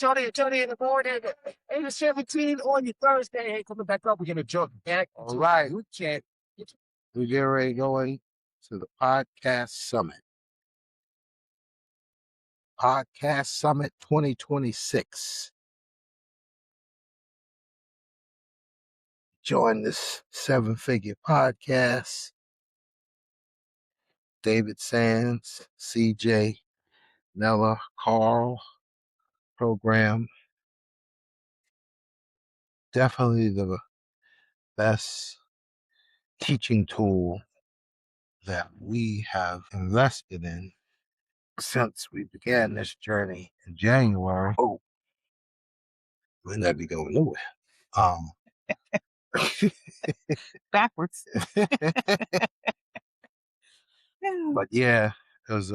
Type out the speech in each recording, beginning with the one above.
Johnny in the morning, 8 to 17 on your Thursday. Hey, coming back up. We're gonna jump back. All right, we can't. We get ready going to the podcast summit. Podcast Summit 2026. Join this 7-figure podcast. David Sands, CJ, Nella, Carl program. Definitely the best teaching tool that we have invested in since we began this journey in January. Oh, we'll not be going nowhere. Backwards. But yeah, it was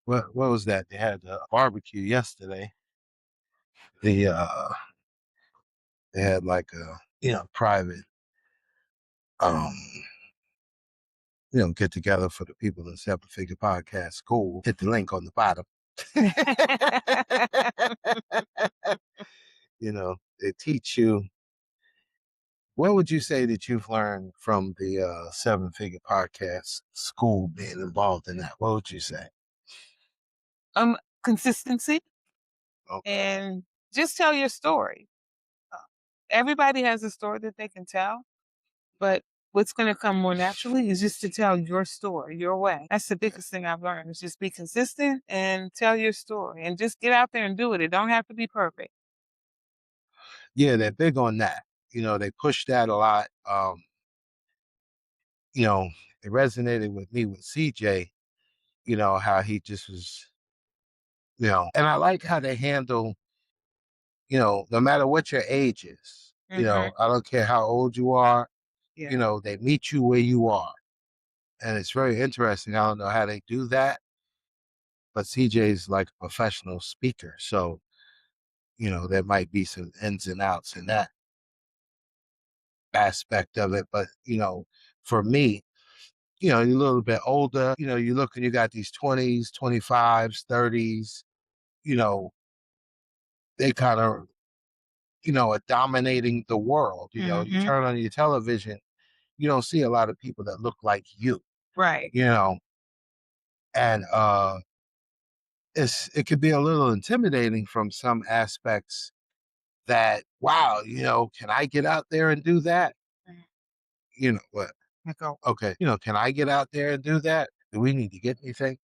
what was that? They had a barbecue yesterday. They had like a private get together for the people in 7-figure podcast school. Hit the link on the bottom. They teach you. What would you say that you've learned from the 7-figure podcast school, being involved in that? What would you say? Consistency. Okay. And just tell your story. Everybody has a story that they can tell, but what's going to come more naturally is just to tell your story, your way. That's the biggest thing I've learned, is just be consistent and tell your story and just get out there and do it. It don't have to be perfect. Yeah, they're big on that. They push that a lot. It resonated with me with CJ, how he just was, and I like how they handle, no matter what your age is, I don't care how old you are, they meet you where you are. And it's very interesting. I don't know how they do that, but CJ's like a professional speaker. So, there might be some ins and outs in that aspect of it. But, for me, you're a little bit older, you look and you got these 20s, 25s, 30s, they kind of, are dominating the world. You turn on your television, you don't see a lot of people that look like you. Right. And it could be a little intimidating from some aspects that, wow, can I get out there and do that? What? Okay, can I get out there and do that? Do we need to get anything?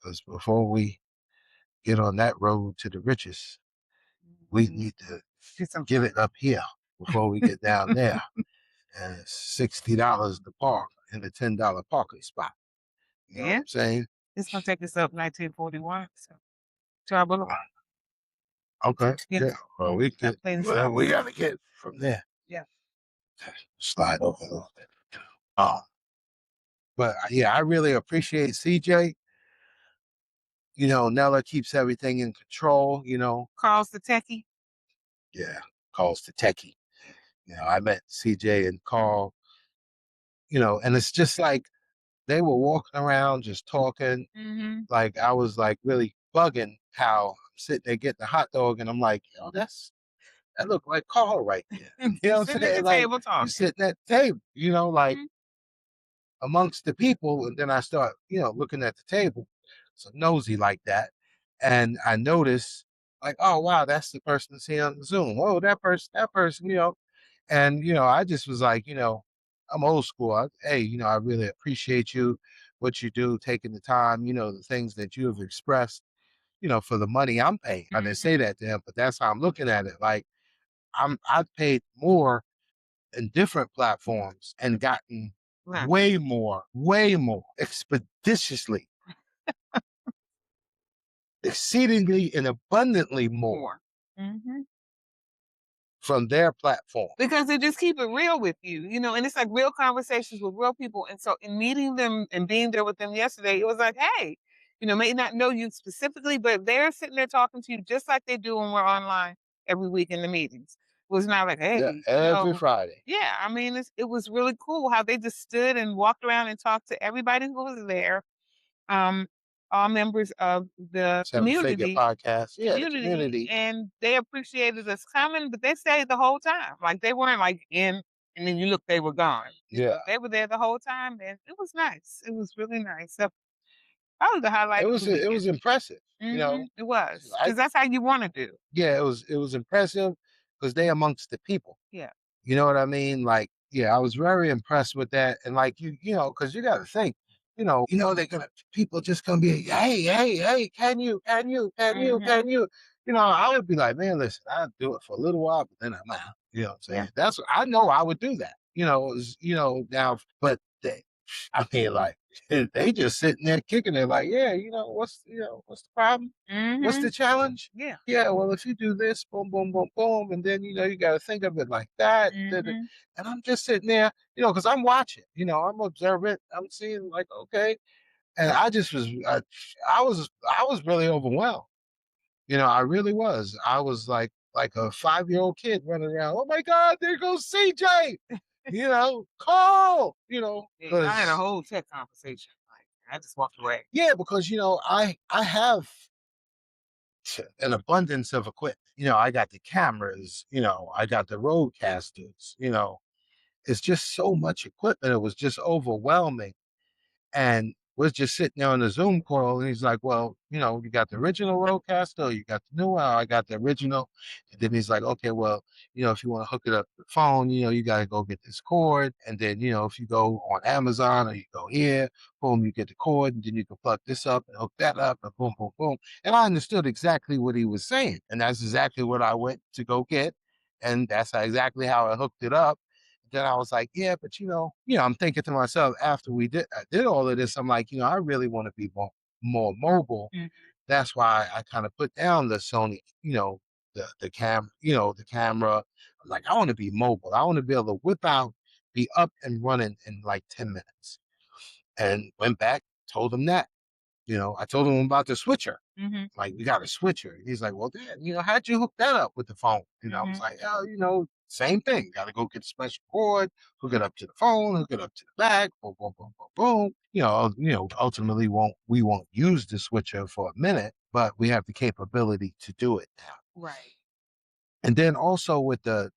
Because before we get on that road to the riches, we need to give it up here before we get down there. And it's $60 to park in a $10 parking spot. You know what I'm saying? It's going to take us up 1941. So, to our boulevard. Okay. Yeah. Well, we got to get from there. Yeah. Slide over a little bit. But yeah, I really appreciate CJ. Nella keeps everything in control, Carl's the techie. Yeah, Carl's the techie. I met CJ and Carl, and it's just like they were walking around just talking. Like I was like really bugging how I'm sitting there getting a hot dog and I'm like, that looked like Carl right there. You know what I'm saying? Like you sitting at the table, like amongst the people, and then I start, looking at the table, so nosy like that. And I notice like, oh wow, that's the person that's here on the Zoom. Oh, that person, and I just was like, I'm old school. I really appreciate you, what you do, taking the time, the things that you have expressed, for the money I'm paying. I didn't say that to him, but that's how I'm looking at it. Like I've paid more in different platforms and gotten way more, expeditiously, exceedingly and abundantly more from their platform. Because they just keep it real with you, and it's like real conversations with real people. And so in meeting them and being there with them yesterday, it was like, hey, may not know you specifically, but they're sitting there talking to you just like they do when we're online every week in the meetings. It was not like, hey, every Friday. Yeah, I mean, it was really cool how they just stood and walked around and talked to everybody who was there. all members of the Seven-figure podcast. Yeah, the community, community. and they appreciated us coming, but they stayed the whole time. Like, they weren't, like, in and then you look, they were gone. Yeah. They were there the whole time, and it was nice. It was really nice. So, probably the highlight of the It weekend. was impressive, you know? Mhm. It was, I because that's how you wanna do. Yeah, it was impressive because they amongst the people. Yeah. You know what I mean? Like, yeah, I was very impressed with that. And like you know, because you got to think, they're gonna people just gonna be, hey, hey, hey, Mhm. can you? I would be like, man, listen, I'll do it for a little while, but then I'm out. You know what I'm Yeah. saying? That's I know I would do that. Now, but I mean, like, they just sitting there kicking it, like, yeah, what's the problem? What's the Mhm. challenge? Yeah. Yeah, well, if you do this, boom, boom, boom, boom, and then you got to think of it like that. Mhm. And I'm just sitting there, because I'm watching, I'm observant, I'm seeing like, okay, and I just I was really overwhelmed. I really was. I was like a 5-year-old kid running around. Oh my God, there goes CJ. Call. Yeah, y'all had a Because whole tech conversation. Like, I just walked away. yeah, because I have an abundance of equipment. I got the cameras, I got the roadcasters, it's just so much equipment. It was just overwhelming. And we're just sitting there on the Zoom call, and he's like, "Well, you got the original roadcaster, you got the new one. I got the original." And then he's like, "Okay, well, if you want to hook it up to the phone, you got to go get this cord. And then, if you go on Amazon or you go here, boom, you get the cord, and then you can plug this up and hook that up, and boom, boom, boom." And I understood exactly what he was saying, and that's exactly what I went to go get, and that's exactly how I hooked it up. Then I was like, yeah, but I'm thinking to myself after I did all of this, I'm like, I really want to be more mobile. Mhm. That's why I kind of put down the Sony, the camera. I'm like, I want to be mobile. I want to be able to whip out, be up and running in like 10 minutes. And went back, told him that. I told him about the switcher. Mhm. Like, we got a switcher. He's like, well, Dad, how'd you hook that up with the phone? I was Mhm. like, oh, same thing. Got to go get a special cord, hook it up to the phone, hook it up to the back, boom, boom, boom, boom, boom. Ultimately, we won't use the switcher for a minute, but we have the capability to do it now. Right. And then also with the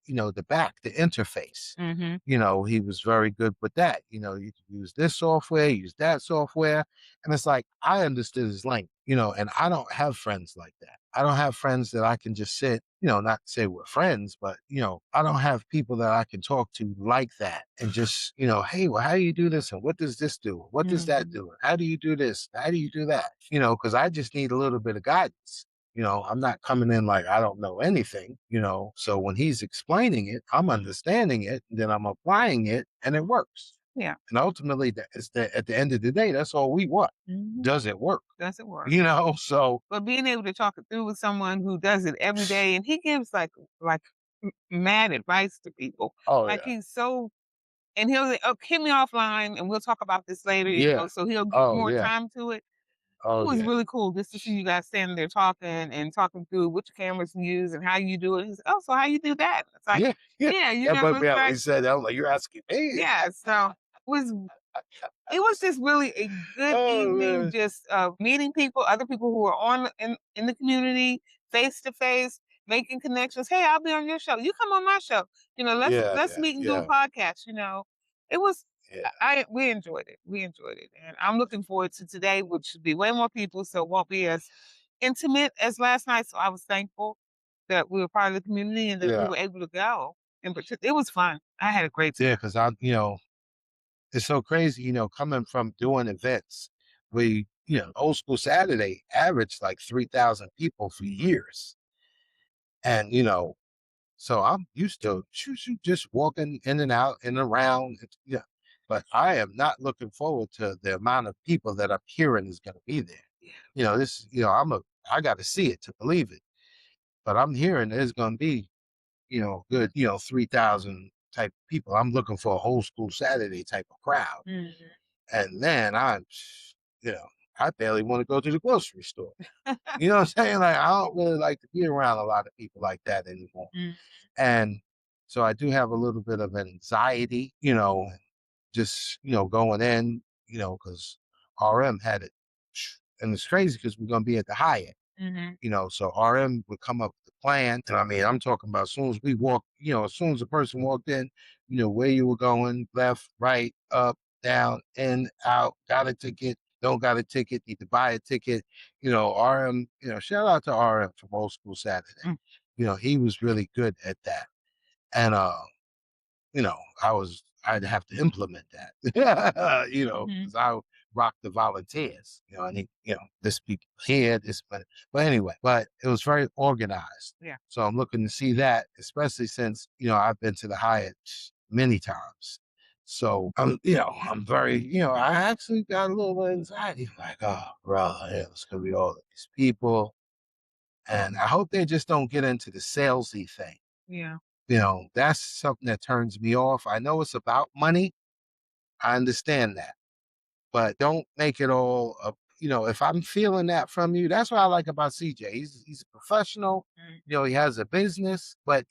back, the interface, Mhm. he was very good with that. You can use this software, use that software. And it's like, I understood his language, and I don't have friends like that. I don't have friends that I can just sit, not to say we're friends, but, I don't have people that I can talk to like that and just, hey, well, how do you do this? And what does this do? What does that Mhm. do? How do you do this? How do you do that? Because I just need a little bit of guidance. I'm not coming in like I don't know anything, So when he's explaining it, I'm understanding it, then I'm applying it, and it works. Yeah. And ultimately, at the end of the day, that's all we want. Mhm. Does it work? Doesn't work. So But being able to talk it through with someone who does it every day, and he gives, like, mad advice to people. oh Like, yeah. he's so and he'll say, "Oh, hit me offline, and we'll talk about this later," Yeah. so he'll give Oh more yeah. time to it. It Oh was yeah. really cool just to see you guys standing there talking and talking through which cameras to use and how you do it. He's, "Oh, so how you do that?" It's like, Yeah. Yeah. "Yeah, you Yeah, but never yeah, he tried." said that. I was like, you're asking me. Yeah, so was it was just really a good Oh evening, man. just, meeting people, other people who are in the community, face to face, making connections. "Hey, I'll be on your show. You come on my show. Yeah, let's yeah, meet and do a yeah, podcast," It was yeah, we enjoyed it. We enjoyed it, and I'm looking forward to today, which should be way more people, so it won't be as intimate as last night, so I was thankful that we were part of the community and that we yeah. were able to go, and it was fun. I had a great Yeah, because it's so crazy, coming from doing events. Old school Saturday averaged like 3,000 people for years. And, so I'm used to just walking in and out and around. Yeah. But I am not looking forward to the amount of people that I'm hearing is going to be there. Yeah. I got to see it to believe it. But I'm hearing there's going to be, good, 3,000 type people. I'm looking for a whole school Saturday type of crowd. Mhm. And then you know, I barely want to go to the grocery store. You know what I'm saying? Like, I don't really like to be around a lot of people like that anymore. Mm. And so I do have a little bit of anxiety, just, going in, because RM had it and it's crazy because we're gonna be at the Hyatt. So RM would come up with the plan. And I mean, I'm talking about as soon as we walk, as soon as a person walked in, where you were going, left, right, up, down, in, out, got a ticket, don't got a ticket, need to buy a ticket. RM, shout out to RM from Old School Saturday. Mm. He was really good at that. And you know, I'd have to implement that, because I rock the volunteers, I need, this people here, but anyway, but it was very organized. Yeah. So I'm looking to see that, especially since, I've been to the Hyatt many times. So I'm very, I actually got a little anxiety, like, oh, bro, it's gonna be all of these people. And I hope they just don't get into the salesy thing. Yeah. That's something that turns me off. I know it's about money. I understand that. But don't make it all up. If I'm feeling that from you, that's what I like about CJ. He's a professional. He has a business, but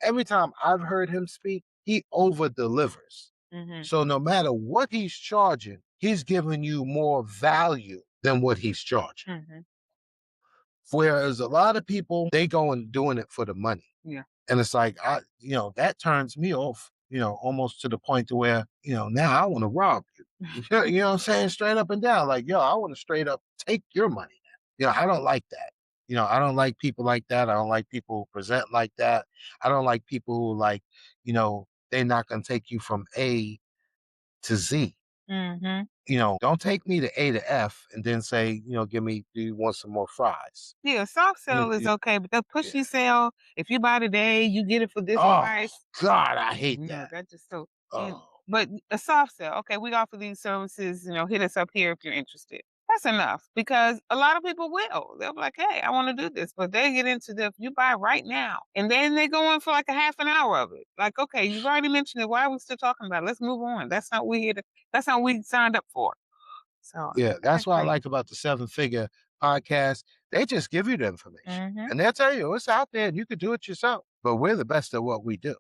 every time I've heard him speak, he over delivers. So no matter what he's charging, he's giving you more value than what he's charging. Whereas a lot of people, they go and doing it for the money. Yeah. And it's like, that turns me off, almost to the point to where, now I want to rob you. You know what I'm saying? Straight up and down. Like, yo, I want to straight up take your money. I don't like that. I don't like people like that. I don't like people who present like that. I don't like people who like, they're not going to take you from A to Z. Don't take me to A to F and then say, do you want some more fries? Yeah, soft sell is okay, but the pushy sale, if you buy today, you get it for this Oh, price. God, I hate that. That just so. Oh. But a soft sell, okay, we offer these services. Hit us up here if you're interested. That's enough because a lot of people will. They'll be like, "Hey, I want to do this," but they get into the you buy right now, and then they go in for like a half an hour of it. Like, okay, you've already mentioned it. Why are we still talking about it? Let's move on. That's not what we here. That's not what we signed up for. So Yeah, that's what I agree. like about the Seven Figure podcast. They just give you the information and they'll tell you it's out there and you could do it yourself. But we're the best at what we do.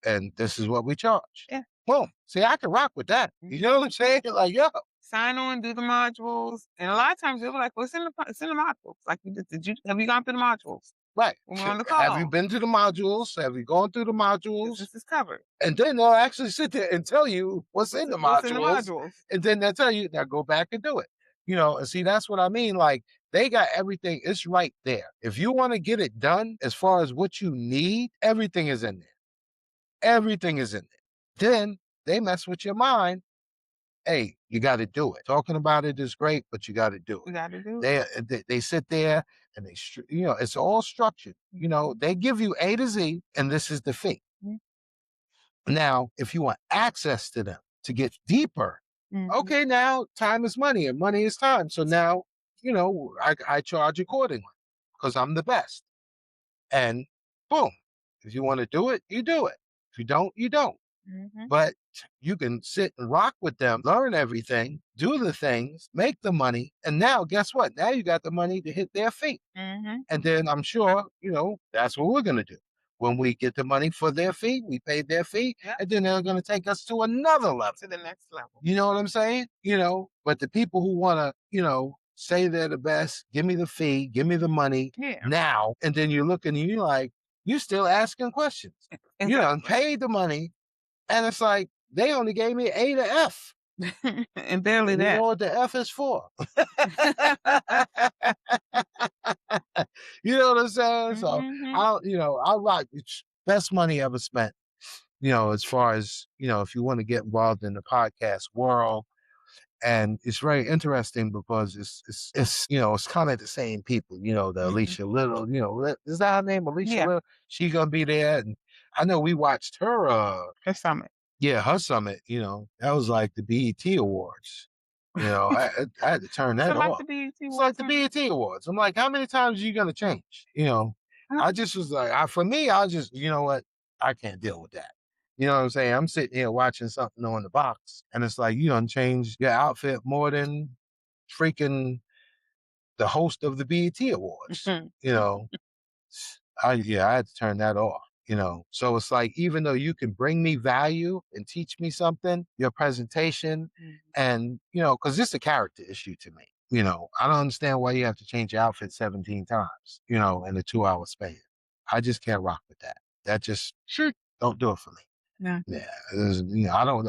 And this is what we charge. Yeah. Boom. See, I can rock with that. You know what I'm saying? Like, yo. Sign on, do the modules, and a lot of times they'll be like, "Well, it's in the modules." Like, have you gone through the modules? Right. When we're on the Have you call, been to the modules? Have you gone through the modules? this is covered. And then they'll actually sit there and tell you what's in the What's in the modules. modules? And then they'll tell you, now go back and do it. And see, that's what I mean. Like, they got everything. It's right there. If you want to get it done as far as what you need, everything is in there. Everything is in there. Then they mess with your mind. Hey, you got to do it. Talking about it is great, but you got to do You it. got to do it. They sit there and it's all structured. They give you A to Z, and this is the fee. Now, if you want access to them to get deeper, okay, now time is money and money is time. So now, I charge accordingly because I'm the best. And boom, if you want to do it, you do it. If you don't, you don't. But you can sit and rock with them, learn everything, do the things, make the money. And now, guess what? Now you got the money to hit their feet. And then I'm sure, that's what we're going to do. When we get the money for their fee, we pay their fee, and then they're going to take us to another level. To the next level. You know what I'm saying? But the people who want to, say they're the best, give me the fee, give me the money now. And then you're looking and you're like, you're still asking questions. Exactly. You done paid the money. And it's like, they only gave me A to F. And barely You that. know what the F is for? You know what I'm saying? So I rock. It's best money ever spent. As far as if you want to get involved in the podcast world, and it's very interesting because it's kind of the same people. The Alicia Little. Is that her name? Alicia Little. She gonna be there, and I know we watched her summit. Yeah, her summit. That was like the BET Awards. I had to turn that Like off. the BET It's like the BET Awards. I'm like, how many times are you gonna change? I just was like, for me, I just, you know what? I can't deal with that. You know what I'm saying? I'm sitting here watching something on the box, and it's like you done changed your outfit more than freaking the host of the BET Awards. I had to turn that off. So it's like, even though you can bring me value and teach me something, your presentation, and because it's a character issue to me. I don't understand why you have to change your outfit 17 times, in a 2-hour span. I just can't rock with that. That just don't do it for me. No. Yeah,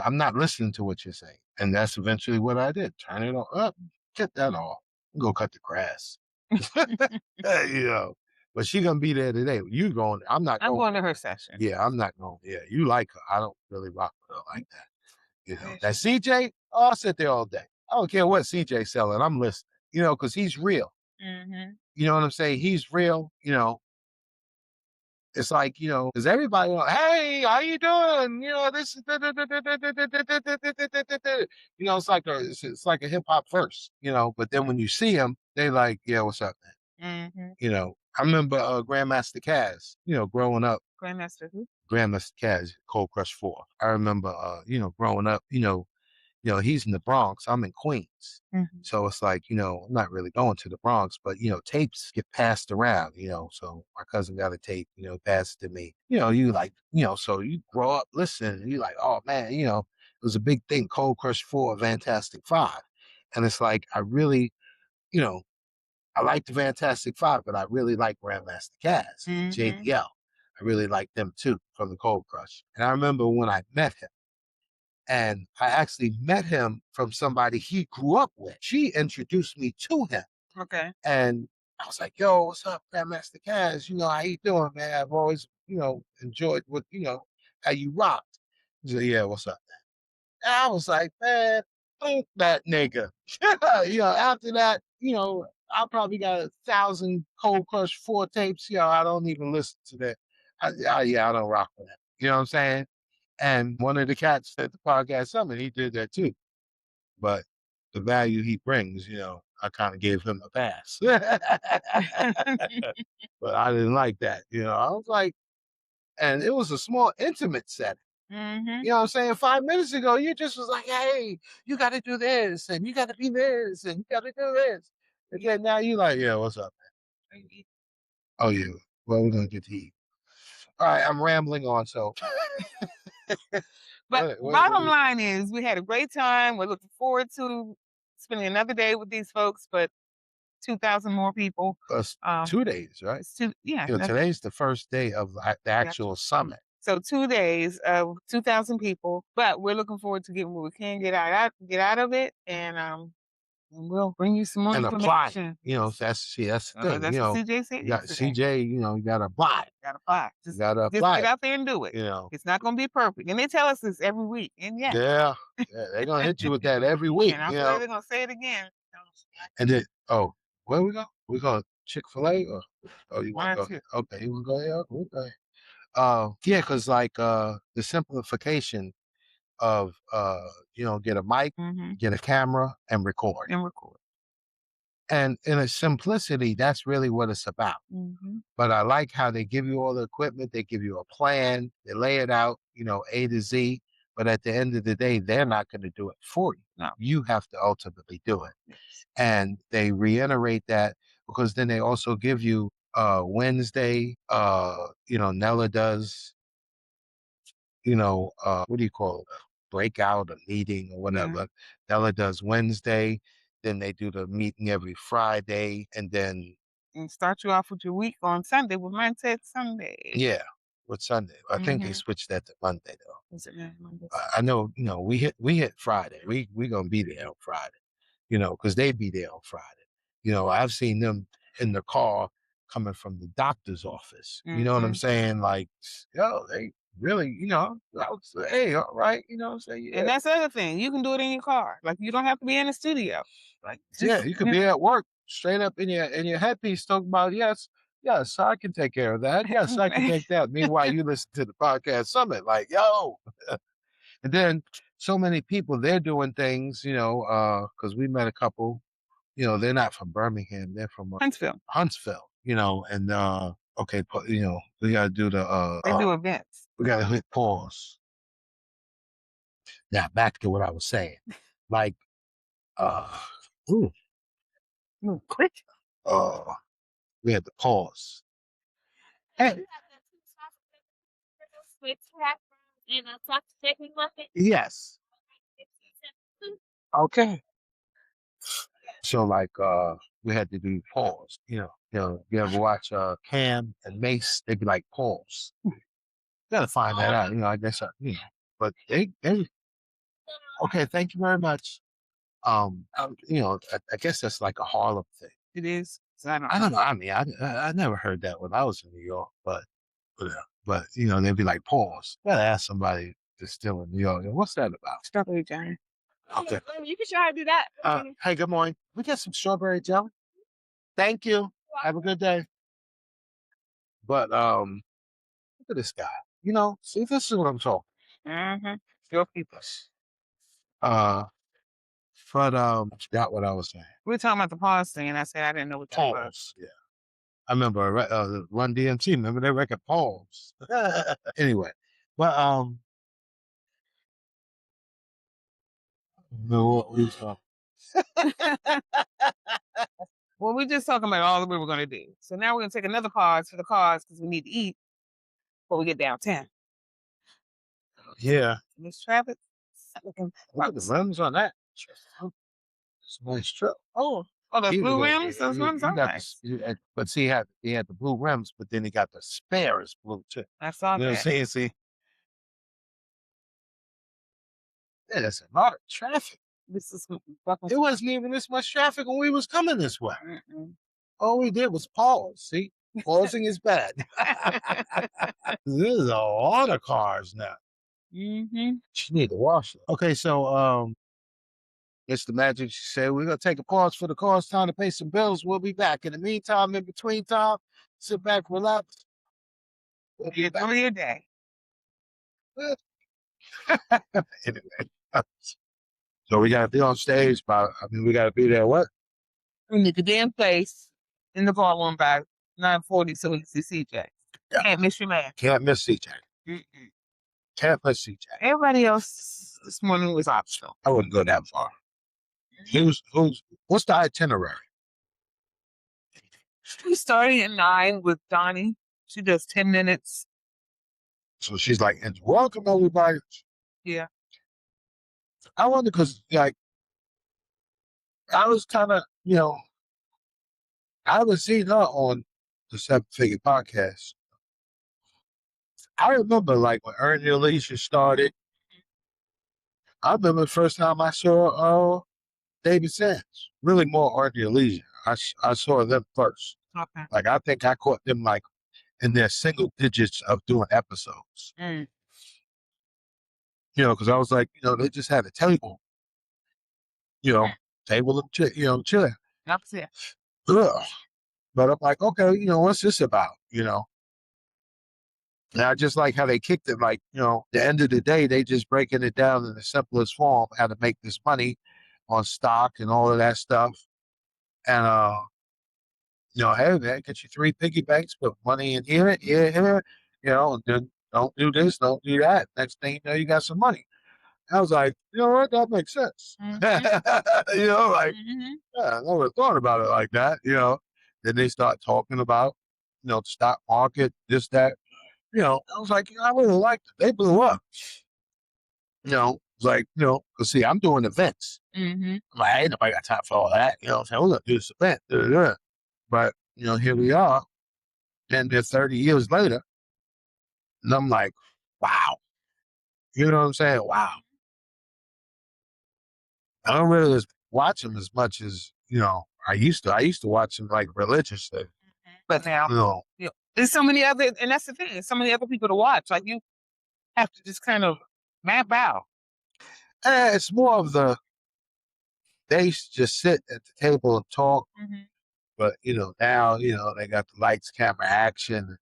I'm not listening to what you're saying. And that's eventually what I did. Turn it on up, get that off, go cut the grass. you know. But she gonna be there today. You going, I'm not I'm going. going to her session. Yeah, I'm not going. Yeah, you like her. I don't really rock with her like that. Yeah, That CJ, oh, I'll sit there all day. I don't care what CJ selling. I'm listening, because he's real. Mm-hmm. You know what I'm saying? He's real, It's like, because everybody, hey, how you doing? This is, it's like a hip hop verse, but then when you see him, they like, yeah, what's up, man? Mm-hmm. I remember Grandmaster Caz, growing up, Grandmaster who? Grandmaster Caz, Cold Crush 4. I remember, growing up, he's in the Bronx. I'm in Queens. Mm-hmm. So it's like, I'm not really going to the Bronx, but, tapes get passed around, So my cousin got a tape, passed it to me. You like, so you grow up listening, you like, oh man, it was a big thing, Cold Crush 4, Fantastic Five. And it's like, I really, you know, I like the Fantastic Five, but I really like Grandmaster Caz, JBL. I really like them too from the Cold Crush. And I remember when I met him, and I actually met him from somebody he grew up with. She introduced me to him. Okay. And I was like, yo, what's up, Grandmaster Caz? How you doing, man? I've always, enjoyed how you rocked. He said, yeah, what's up, man? And I was like, man, fuck that nigga. After that, I probably got 1,000 Cold Crush 4 tapes. I don't even listen to that. I don't rock with that. You know what I'm saying? And one of the cats at the podcast summit, he did that too. But the value he brings, I kind of gave him a pass. But I didn't like that. I was like, and it was a small, intimate setting. Mm-hmm. You know what I'm saying? 5 minutes ago, you just was like, hey, you got to do this, and you got to be this, and you got to do this. And then now you like, yeah, what's up, man? Oh, yeah. Well, we're going to get to eat. All right, I'm rambling on, so. But what bottom line is, we had a great time. We're looking forward to spending another day with these folks, but 2,000 more people. Plus 2 days, right? Yeah. Today's the first day of the actual summit. So 2 days of 2,000 people, but we're looking forward to getting what we can get out of it, and we'll bring you some more And apply. information. That's the thing. That's what CJ said You got yesterday. CJ, you got to apply. Gotta apply. You Just got to apply. get out there and do it. It's not going to be perfect, and they tell us this every week. And yeah, they're gonna hit you with that every week. and I'm sure they're going to say it again. And then, where we go? We go Chick-fil-A, or you want to go? Okay, you want to go here? Okay. Yeah, because like the simplification of get a mic, get a camera, and record. And in a simplicity, that's really what it's about. But I like how they give you all the equipment, they give you a plan, they lay it out, A to Z. But at the end of the day, they're not going to do it for you. No. You have to ultimately do it. Yes. And they reiterate that because then they also give you Wednesday, Nella does, what do you call it? Breakout, a meeting or whatever. Nella does Wednesday. Then they do the meeting every Friday, and then start you off with your week on Sunday with Mindset Sunday. Yeah, with Sunday. I think they switched that to Monday though. Is it Monday? I know, we hit Friday. We gonna be there on Friday, because they be there on Friday. I've seen them in the car coming from the doctor's office. You know what I'm saying? Like, yo, they really, I was, hey, all right, you know what I'm saying? And that's the other thing. You can do it in your car. Like, you don't have to be in the studio. Like, you could be at work, straight up in your headpiece talking about, yes, I can take care of that. Yes, I can take that. Meanwhile, you listen to the podcast summit, like, yo. And then so many people, they're doing things, because we met a couple, they're not from Birmingham, they're from Huntsville, and okay, we gotta do they do events. We gotta hit pause. Now back to what I was saying. Like Quick. We had to pause. Hey. Yes. Okay. So like we had to do pause. You ever watch Cam and Mace? They'd be like pause. Gotta find that out. I guess but they okay. Thank you very much. I guess that's like a Harlem thing. It is. So I don't know. I mean, I never heard that when I was in New York, but they'd be like pause. Gotta ask somebody that's still in New York. What's that about? Strawberry jelly. Okay. You can try to do that. Hey, good morning. We get some strawberry jelly. Thank you. Have a good day. But look at this guy. See, this is what I'm talking. Mm-hmm. Your people. Uh, but forgot what I was saying. We were talking about the pause thing, and I said I didn't know what that was. Pause. Yeah, I remember Run DMC. Remember that record Pause. Anyway, but know what we was talking. Well, we're just talking about all that we were going to do. So now we're going to take another pause for the cause because we need to eat before we get downtown. Yeah. Miss Travis. Look at the rims on that. It's a nice truck. Oh, those blue rims? Those rims are nice. But see, he had the blue rims, but then he got the spares blue too. I saw You know that. what I'm saying? See? Yeah, there's a lot of traffic. It wasn't even this much traffic when we was coming this way. All we did was pause. See? Pausing is bad. There's a lot of cars now. Mm-hmm. She need to wash it. Okay, so it's the magic. She said, we're gonna take a pause for the cars, time to pay some bills. We'll be back. In the meantime, in between time, sit back, relax. We'll be back. Your day. Anyway. So we gotta be on stage we gotta be there what? In the damn place in the ballroom by 9:40 so we can see CJ. Yeah. Can't miss your man. Can't miss CJ. Can't miss CJ. Everybody else this morning was optional. I wouldn't go that far. What's the itinerary? We started at 9 with Donnie. She does 10 minutes. So she's like, and welcome everybody. Yeah. I wonder because like I was kind of, I was seeing her on the Seven Figure Podcast. I remember like when Earn Your Leisure started. I remember the first time I saw David Sands. Really more Earn Your Leisure. I saw them first. Okay. Like I think I caught them like in their single digits of doing episodes. Because I was like, they just had a table. Table and chilling. Upset. But I'm like, okay, what's this about? And I just like how they kicked it. Like, the end of the day, they just breaking it down in the simplest form, how to make this money on stock and all of that stuff. And, hey, man, get you 3 piggy banks, put money in here, and then don't do this, don't do that. Next thing you know, you got some money. I was like, you know what? That makes sense. Mm-hmm. Yeah, I never thought about it like that, Then they start talking about, the stock market, this, that. I was like, I really liked it. They blew up. It's like, cause see, I'm doing events. I'm like, ain't nobody got time for all that. I'm saying, well, look, do this event. But, here we are. And they're 30 years later. And I'm like, wow. You know what I'm saying? Wow. I don't really watch them as much as, I used to. I used to watch them like religiously. But now, there's so many other, and that's the thing, there's so many other people to watch. Like you have to just kind of map out. It's more of they used to just sit at the table and talk. But, now, they got the lights, camera, action.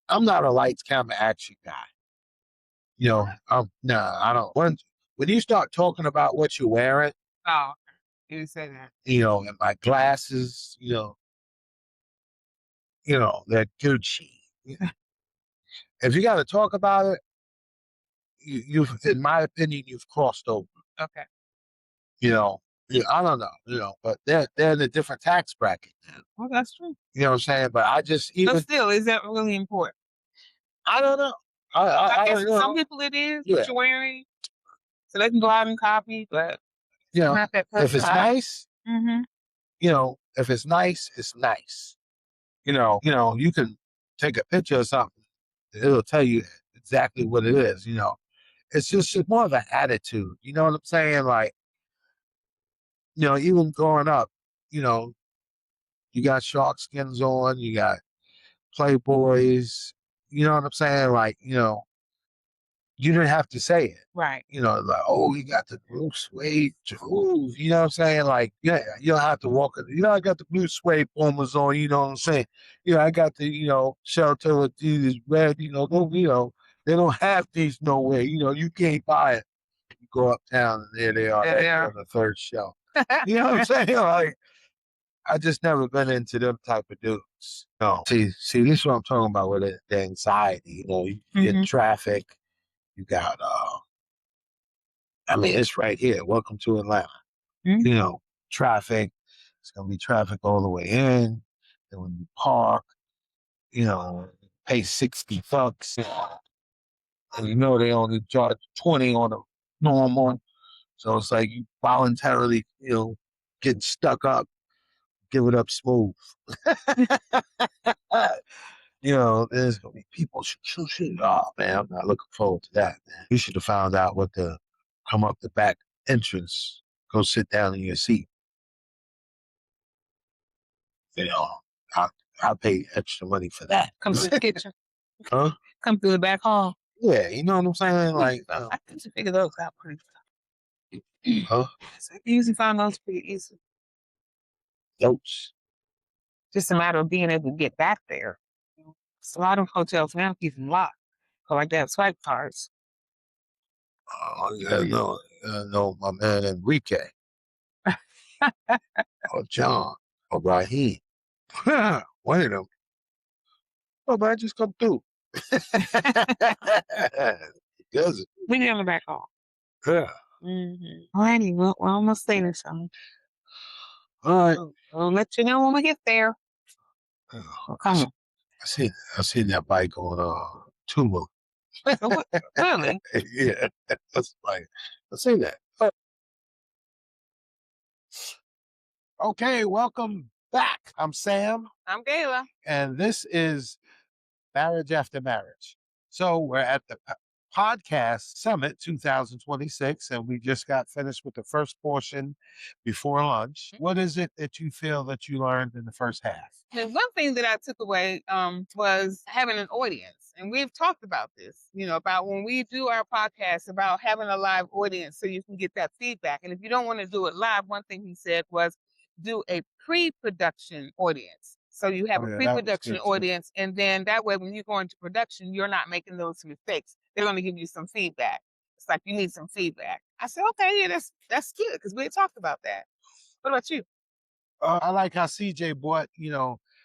I'm not a lights, camera, action guy. I don't. When you start talking about what you're wearing. Oh, you say that. And my glasses, they're Gucci. If you got to talk about it, you've, in my opinion, you've crossed over. Okay. I don't know, but they're in a different tax bracket. Well, that's true. You know what I'm saying? But I just but still, is that really important? I don't know. I guess don't know. some people it is what you're wearing, so they can go out and copy. But if it's nice, Mhm. If it's nice, it's nice. You can take a picture of something, it'll tell you exactly what it is. It's just more of an attitude. You know what I'm saying? Like, even growing up, you know, you got shark skins on, you got Playboys, you know what I'm saying? Like, you didn't have to say it. Right. Like, oh, you got the blue suede shoes. You know what I'm saying? Like, yeah, you don't have to walk it. I got the blue suede Pumas on. You know what I'm saying? I got the, shelter with these red. They don't have these nowhere. You can't buy it. You go uptown and there they are. Yeah, yeah. On the third shelf. You know what I'm saying? Like, I just never been into them type of dudes. No. See, this is what I'm talking about with the anxiety. You get traffic. You got I mean, it's right here. Welcome to Atlanta. Traffic. It's gonna be traffic all the way in. And when you park, pay $60. And they only charge 20 on a normal. So it's like you voluntarily, getting stuck up, give it up smooth. There's gonna be people shoot. Oh man, I'm not looking forward to that, man. You should have found out what the come up the back entrance. Go sit down in your seat. You know, I I pay extra money for that. Come to the kitchen. Huh? Come through the back hall. Yeah, you know what I'm saying? Like, I can figure those out pretty huh? so I can usually find those pretty easy. Notes. Just a matter of being able to get back there. So a lot of hotels now keep them locked. So like they have swipe cards. Yeah, no, my man Enrique or John or Raheem. One of them. Oh man, just come through. He does it. We get on the back hall. Yeah. Alrighty, well, we're almost there, so All right. we'll let you know when we get there. Oh, Come on. I seen that bike on Tuma. Really? Yeah, that's like I seen that. Okay, welcome back. I'm Sam, I'm Gayla. and this is Marriage After Marriage. So we're at the podcast summit 2026, and we just got finished with the first portion before lunch. What is it that you feel that you learned in the first half? The one thing that I took away was having an audience. And we've talked about this, about when we do our podcast, about having a live audience so you can get that feedback. And if you don't want to do it live, one thing he said was do a pre-production audience. So you have a pre-production audience, and then that way when you go into production, you're not making those mistakes. They're going to give you some feedback. It's like you need some feedback. I said, okay, yeah, that's good because we had talked about that. What about you? I like how CJ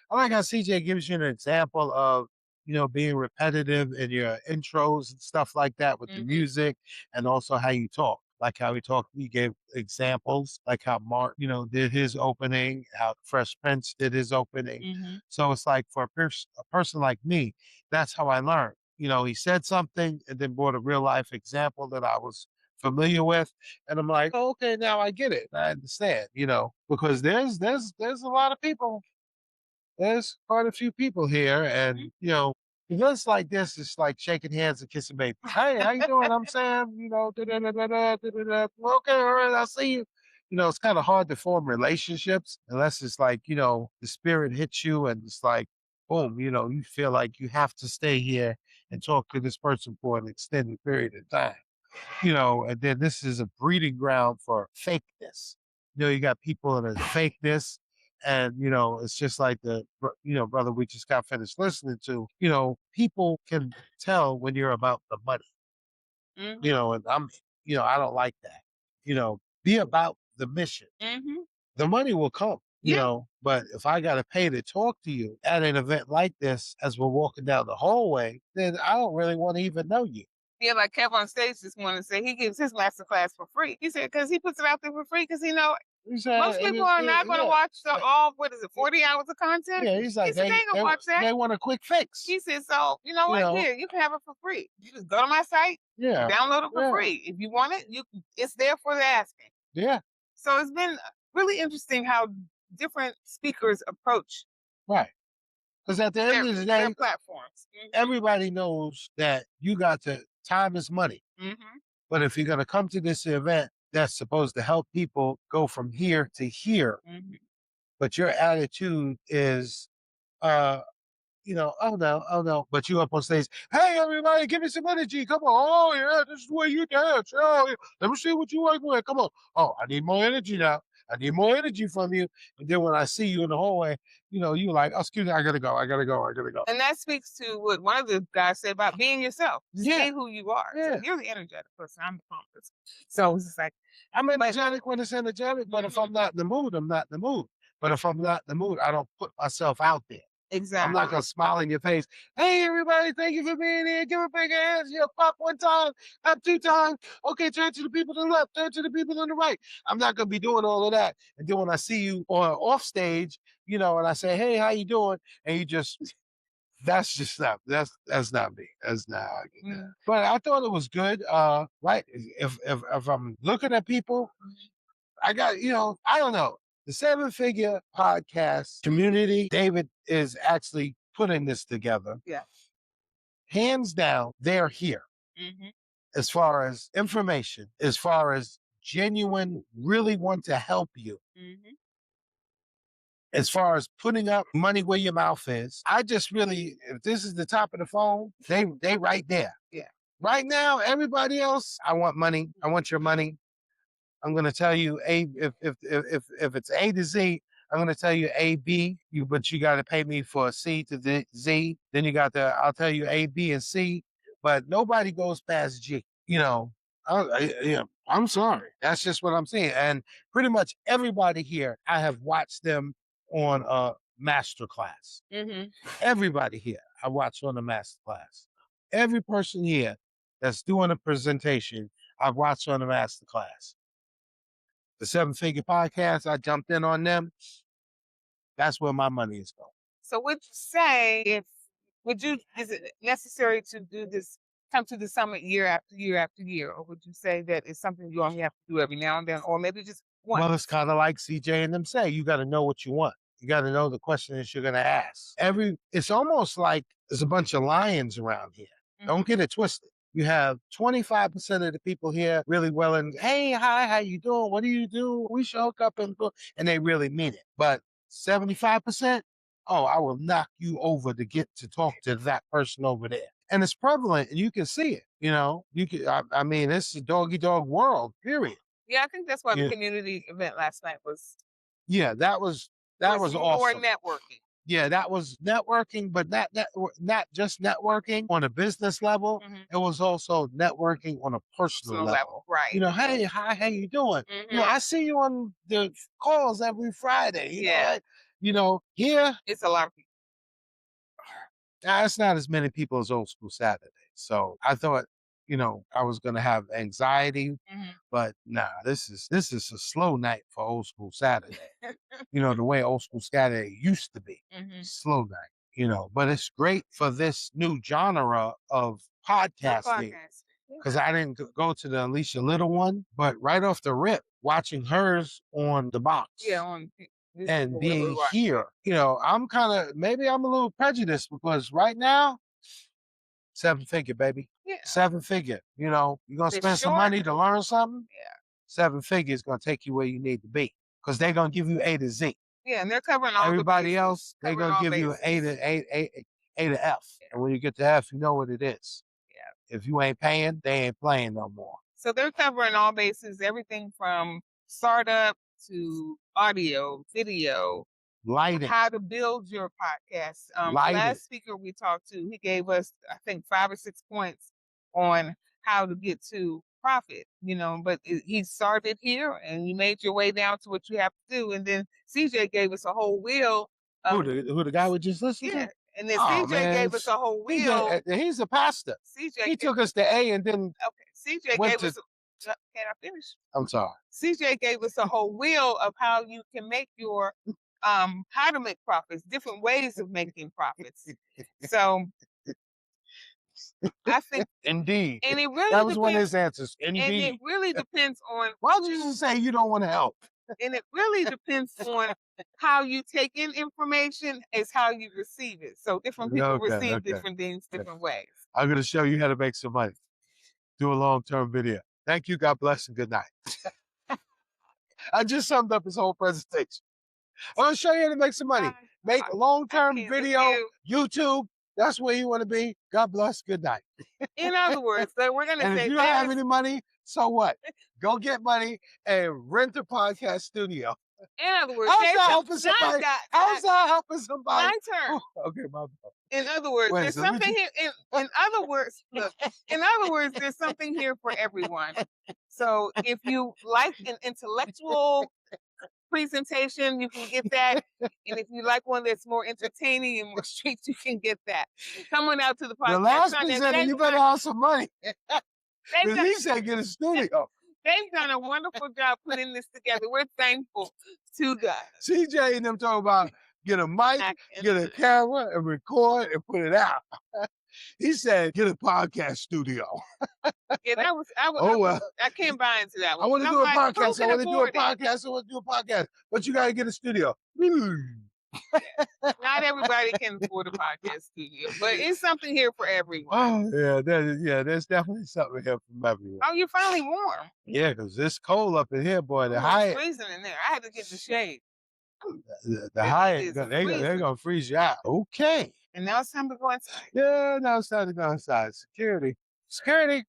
I like how CJ gives you an example of, being repetitive in your intros and stuff like that with the music and also how you talk. Like how he gave examples, like how Mark, did his opening, how Fresh Prince did his opening. So it's like for a person like me, that's how I learned. He said something and then brought a real life example that I was familiar with. And I'm like, oh, okay, now I get it. I understand, because there's a lot of people. There's quite a few people here, and events like this is like shaking hands and kissing baby. Hey, how you doing? I'm Sam. Okay, all right, I'll see you. It's kind of hard to form relationships unless it's like the spirit hits you, and it's like boom. You feel like you have to stay here and talk to this person for an extended period of time. And then this is a breeding ground for fakeness. You got people that are fakeness, and it's just like brother we just got finished listening to. People can tell when you're about the money. And I don't like that. Be about the mission. The money will come. But if I got to pay to talk to you at an event like this as we're walking down the hallway, then I don't really want to even know you. Yeah, like Kev on stage this morning said he gives his master class for free. He said because he puts it out there for free because most people are not going to watch all 40 hours of content. Yeah, he's like, he said, they ain't gonna watch that. They want a quick fix. He said, so you know what? Here, you can have it for free. You just go to my site, download it for free. If you want it, it's there for the asking. Yeah. So it's been really interesting how different speakers approach Right. Because at the end of the their day, platforms. everybody knows that you got to time is money. Hmm. But if you're going to come to this event that's supposed to help people go from here to here, Hmm. but your attitude is, uh, oh no, but you up on stage, hey everybody, give me some energy, come on, oh yeah, this is where you dance, oh yeah. Let me see what you like with, come on, oh I need more energy now, I need more energy from you, and then when I see you in the hallway, you like, oh, excuse me, I gotta go, I gotta go, I gotta go. And that speaks to what one of the guys said about being yourself. Just Yeah, be who you are. So yeah. you're the energetic person. I'm the calm person. So it's just like, I'm but energetic when it's energetic, but if mhm, I'm not in the mood, I'm not in the mood. But if I'm not in the mood, I don't put myself out there. I'm not exactly. gonna smile in your face. Hey, everybody, thank you for being here. Give a big hands. Yeah, pop one time, up two times. Okay, turn to the people to the left, turn to the people on the right. I'm not gonna be doing all of that. And then when I see you on off stage, and I say, hey, how you doing? And you just that's just not that's not me. That's not how I get that. Mm. But I thought it was good. Right. If I'm looking at people, I got, I don't know. The seven figure podcast community, David is actually putting this together. Yeah. Hands down, they're here Hmm. as far as information, as far as genuine, really want to help you. Hmm. As far as putting up money where your mouth is, I just really, if this is the top of the phone, they right there. Yeah. Right now, everybody else, I want money. I want your money. I'm going to tell you A if it's A to Z. I'm going to tell you A B. But you got to pay me for C to Z. Then I'll tell you A B and C. But nobody goes past G. I'm sorry. That's just what I'm saying. And pretty much everybody here, I have watched them on a master class. Hmm. Everybody here, I watched on a master class. Every person here that's doing a presentation, I've watched on a master class. The seven figure podcast, I jumped in on them. That's where my money is going. So would you say is it necessary to do this, come to the summit year after year after year? Or would you say that it's something you only have to do every now and then, or maybe just once? Well, it's kind of like CJ and them say, you got to know what you want. You got to know the questions you're going to ask. It's almost like there's a bunch of lions around here. Don't get it twisted. You have 25% of the people here really well and hey, hi, how you doing? What do you do? We show up and they really mean it. But 75%, oh, I will knock you over to get to talk to that person over there. And it's prevalent and you can see it. I mean, it's a doggy dog world, period. Yeah, I think that's why the Yeah. community event last night Yeah, that was more awesome. networking. Yeah, that was networking, but not just networking on a business level. Hmm. It was also networking on a personal Personal level. level, right? Hey, hi, how you doing? Hmm. I see you on the calls every Friday. Yeah, Here, it's a lot of people. it's not as many people as Old School Saturday. So I thought, I was gonna have anxiety, Hmm. but nah, this is a slow night for Old School Saturday. The way Old School Saturday used to be. Hmm. Slow night, but it's great for this new genre of podcasting Podcast. because I didn't go to the Alicia Little one, but right off the rip, watching hers on the box Yeah, on this is and what we being watch. here, maybe I'm a little prejudiced because right now, seven figure, baby. Yeah, Seven figure. You're going to it's spend some short. money to learn something. Yeah, Seven figure is going to take you where you need to be because they're going to give you A to Z. yeah, and they're covering all Everybody the bases. else, they're Covering gonna all give you an A bases. to A to F. And when you get to F, you know what it is. Yeah. If you ain't paying, they ain't playing no more. So they're covering all bases, everything from startup to audio, video, Lighting, how to build your podcast. The lighting. last speaker we talked to, he gave us, I think, 5 or 6 points on how to get to profit, but he started here and you made your way down to what you have to do. And then CJ gave us a whole wheel. Who the guy we just listened Yeah. to? And then Oh CJ man, gave us a whole wheel. he's a pastor. CJ, He took us to A and then okay, CJ went gave to. us, can I finish? I'm sorry. CJ gave us a whole wheel of how you can make your how to make profits, different ways of making profits. So I think, Indeed, and it that really was one of depends, his answers. and it Indeed. really depends on Why don't you just say you don't want to help? And it really depends on how you take in information is how you receive it. So different people receive different things different ways. I'm going to show you how to make some money. Do a long-term video. Thank you. God bless and good night. I just summed up his whole presentation. I'm going to show you how to make some money. Make a long-term video, YouTube. That's where you want to be. God bless. Good night. In other words, we're going to say, and if you don't have any money, so what? Go get money and rent a podcast studio. In other words, how's that helping somebody? How's that helping somebody? My turn. Oh, okay, my bad. In other words, there's something here. In other words, look. In other words, there's something here for everyone. So if you like an intellectual presentation, you can get that. And if you like one that's more entertaining and more street, you can get that. Come on out to the podcast. The last presenter, you better have some money. He said get a studio. They've done a wonderful job putting this together. We're thankful to God. CJ and them talking about get a mic, get a camera, and record and put it out. He said get a podcast studio. Yeah, I can't buy into that one. I want to do a podcast. I want to do a podcast. I want to do a podcast. But you got to get a studio. Not everybody can afford a podcast studio, but it's something here for everyone. Oh, there's definitely something here for everyone. Oh, you're finally warm. Yeah, because it's cold up in here, boy. It's freezing in there. I had to get the shade. The Hyatt, they're going to freeze you out. Okay. And now it's time to go inside. Yeah, now it's time to go inside. Security. Security.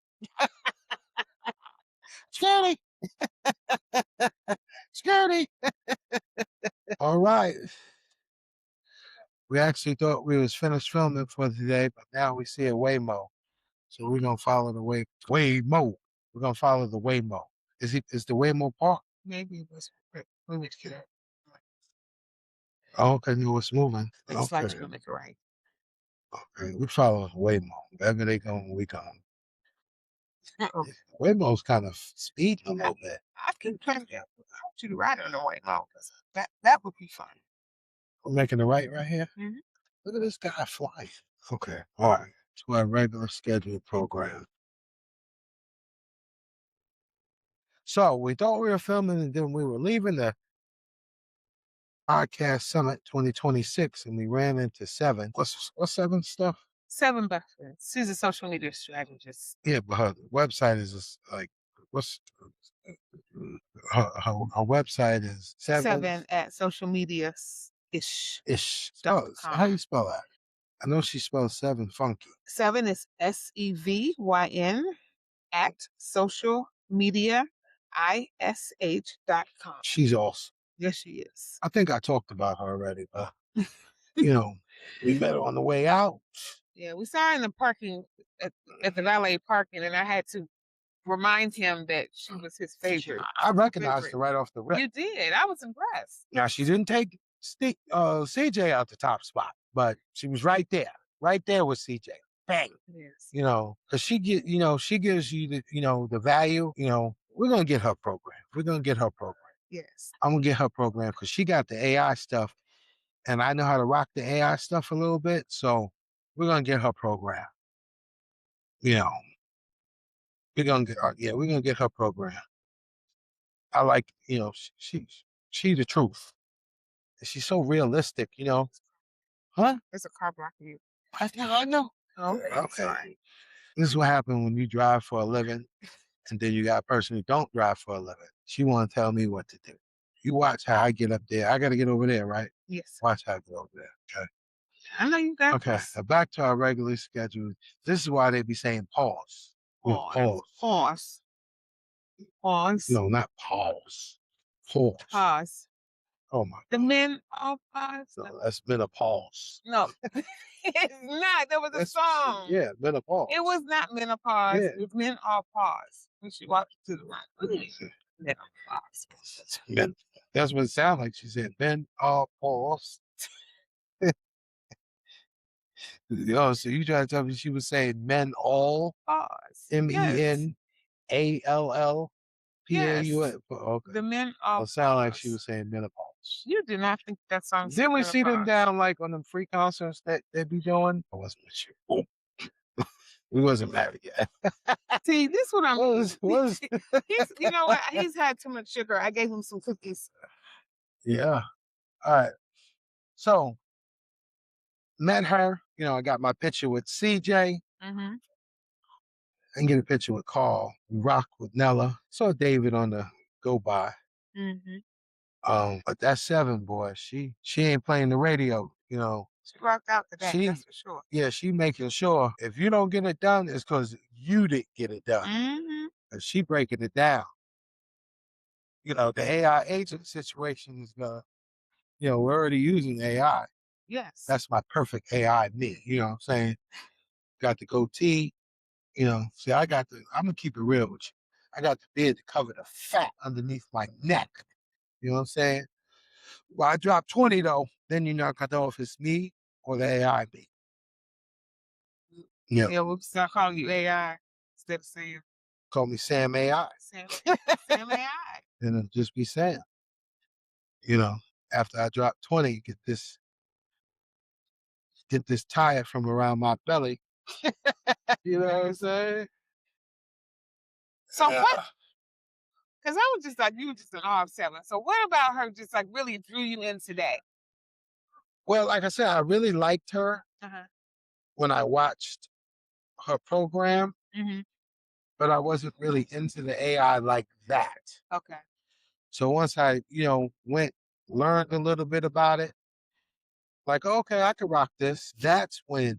Security. Security. All right. We actually thought we was finished filming for today, but now we see a Waymo. So we're going to follow the Waymo. We're going to follow the Waymo. Is the Waymo park? Maybe it was. Let me get it. Oh, okay, no, it's moving. It's like you're make it right. Okay, we follow the Waymo. Wherever they go, we go. Waymo's kind of speeding a little bit. I can try to. I want you to ride on the Waymo. That would be fun. We're making the right here. Mm-hmm. Look at this guy flying. Okay, all right. To our regular scheduled program. So we thought we were filming, and then we were leaving the Podcast Summit 2026, and we ran into 7. What's 7 stuff? 7 Buffets. She's a social media strategist. Yeah, but her website is just like her website is 7 at social media ish. How do you spell that? I know she spells 7 funky. 7 is SEVYN at socialmediaish.com. She's awesome. Yes, she is. I think I talked about her already, but we met her on the way out. Yeah, we saw her in the parking at the valet parking, and I had to remind him that she was his favorite. I recognized her right off the rip. You did. I was impressed. Now she didn't take CJ out the top spot, but she was right there with CJ. Bang. Yes. Because she gives you the value. We're gonna get her program. Yes. I'm gonna get her program because she got the AI stuff, and I know how to rock the AI stuff a little bit. So we're gonna get her program. We're gonna get her program. I like, she the truth. She's so realistic, Huh? There's a car blocking you. I know. Oh, okay. This is what happens when you drive for a living, and then you got a person who don't drive for a living. She want to tell me what to do. You watch how I get up there. I got to get over there, right? Yes. Watch how I get over there. Okay. I know you got. Okay. Now back to our regularly scheduled. This is why they be saying pause. Pause. No, not pause. Pause. Oh my. The men all pause. No, that's menopause. No, it's not. That was a song. Yeah, menopause. It was not menopause. Yeah. It was men all pause. When she walked to the right. Menopause. That's what it sounded like. She said, men all pause. So you trying to tell me she was saying men all pause? MENALL PAUS. Yes. Okay. The men all. It sounded like she was saying menopause. You did not think that song. Didn't we see them down like on them free concerts that they be doing? I wasn't with you. We wasn't married yet. See, this what I'm. Was He's, you know what? He's had too much sugar. I gave him some cookies. yeah. All right. So met her. I got my picture with CJ. Mm-hmm. And get a picture with Carl. We rock with Nella. Saw David on the go by. Mm-hmm. But that seven boy, she ain't playing the radio. She rocked out today. She That's for sure. yeah, she making sure if you don't get it done, it's because you didn't get it done. Mm-hmm. And she breaking it down. The AI agent situation is we're already using AI. Yes. That's my perfect AI me. You know what I'm saying? Got the goatee. See, I'm gonna keep it real with you. I got the beard to cover the fat underneath my neck. You know what I'm saying? Well, I dropped 20 though. Then you're not gonna know if it's me or the AI me. Yeah. Yeah, we'll start calling you AI instead of saying Call me Sam AI. Sam AI. And it'll just be Sam. After I drop 20, get this tire from around my belly. You know what I'm saying? So what? Because I was just like, you were just an arm seller. So what about her just like really drew you in today? Well, like I said, I really liked her Uh-huh. when I watched her program, Mm-hmm. but I wasn't really into the AI like that. Okay. So once I, learned a little bit about it, like, okay, I can rock this. That's when